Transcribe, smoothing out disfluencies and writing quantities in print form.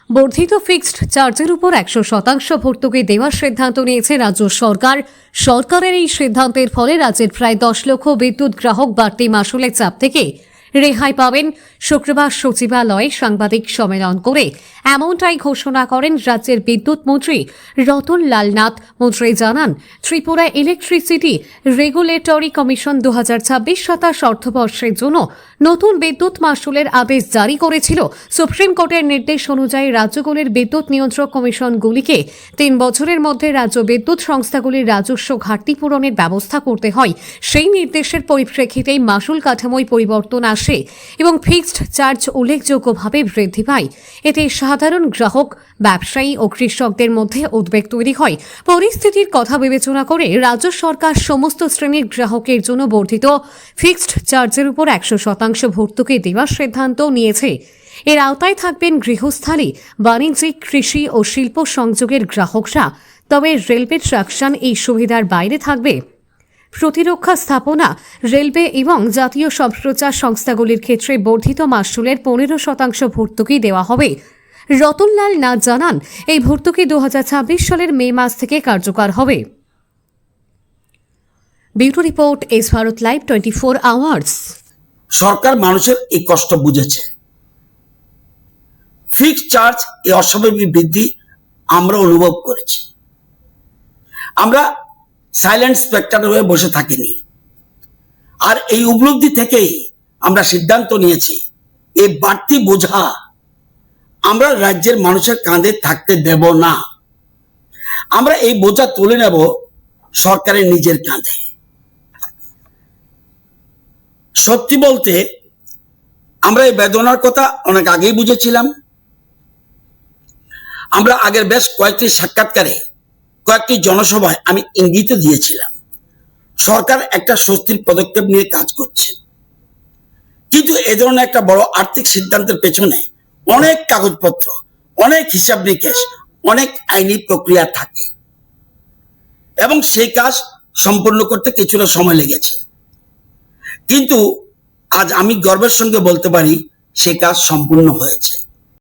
বর্ধিত ফিক্সড চার্জের উপর 100% ভর্তুকি দেওয়ার সিদ্ধান্ত নিয়েছে রাজ্য সরকার। সরকারের এই সিদ্ধান্তের ফলে রাজ্যের প্রায় 10 লক্ষ বিদ্যুৎ গ্রাহক বাড়তি মাশুলের চাপ থেকে রেহাই পাবেন। শুক্রবার সচিবালয়ে সাংবাদিক সম্মেলন করে এমনটাই ঘোষণা করেন রাজ্যের বিদ্যুৎ মন্ত্রী রতন লাল নাথ। মন্ত্রী জানান, ত্রিপুরা ইলেকট্রিসিটি রেগুলেটরি কমিশন 2026-27 অর্থবর্ষের জন্য নতুন বিদ্যুৎ মাশুলের আদেশ জারি করেছিল। সুপ্রিম কোর্টের নির্দেশ অনুযায়ী রাজ্যগুলির বিদ্যুৎ নিয়ন্ত্রক কমিশনগুলিকে 3 বছরের মধ্যে রাজ্য বিদ্যুৎ সংস্থাগুলির রাজস্ব ঘাটতি পূরণের ব্যবস্থা করতে হয়। সেই নির্দেশের পরিপ্রেক্ষিতেই মাশুল কাঠামোয় পরিবর্তন আসে এবং ফিক্সড চার্জ উল্লেখযোগ্যভাবে বৃদ্ধি পায়। এতে সাধারণ গ্রাহক, ব্যবসায়ী ও কৃষকদের মধ্যে উদ্বেগ তৈরি হয়। পরিস্থিতির কথা বিবেচনা করে রাজ্য সরকার সমস্ত শ্রেণীর গ্রাহকের জন্য বর্ধিত ফিক্সড চার্জের উপর 100% ভর্তুকি দেওয়ার সিদ্ধান্ত নিয়েছে। এর আওতায় থাকবেন গৃহস্থালী, বাণিজ্যিক, কৃষি ও শিল্প সংযোগের গ্রাহকরা। তবে রেলওয়ে ট্রাকশন এই সুবিধার বাইরে থাকবে। প্রতিরক্ষা স্থাপনা, রেলওয়ে এবং জাতীয় সম্প্রচার সংস্থাগুলির ক্ষেত্রে বর্ধিত মাশুলের 15% ভর্তুকি দেওয়া হবে। রতনলাল নাথ জানান, এই ভর্তুকি 2026 সালের মে মাস থেকে কার্যকর হবে। Bureau report, S Bharat live 24 hours. সরকার মানুষের এই কষ্ট বুঝেছে। ফিক্সড চার্জ এই অস্বাভাবিক বৃদ্ধি আমরা অনুভব করেছি। আমরা সাইলেন্ট স্পেক্টাটর হয়ে বসে থাকিনি। আর এই উপলব্ধি থেকেই আমরা সিদ্ধান্ত নিয়েছি, এই বাড়তি বোঝা আমরা রাজ্যের মানুষের কাঁধে থাকতে দেব না। আমরা এই বোঝা তুলে নেব সরকারের নিজের কাঁধে। সত্যি বলতে আমরা এই বেদনার কথা অনেক আগেই বুঝেছিলাম। আমরা আগের বেশ কয়েকটি সাক্ষাৎকারে, কয়েকটি জনসভায় আমি ইঙ্গিত দিয়েছিলাম সরকার একটা স্বস্তির পদক্ষেপ নিয়ে কাজ করছে। কিন্তু এ ধরনের একটা বড় আর্থিক সিদ্ধান্তের পেছনে অনেক কাগজপত্র, অনেক হিসাব নিকেশ, অনেক আইনি প্রক্রিয়া থাকে এবং সেই কাজ সম্পন্ন করতে কিছুটা সময় লেগেছে। কিন্তু আজ আমি গর্বের সঙ্গে বলতে পারি, সেই কাজ সম্পূর্ণ হয়েছে।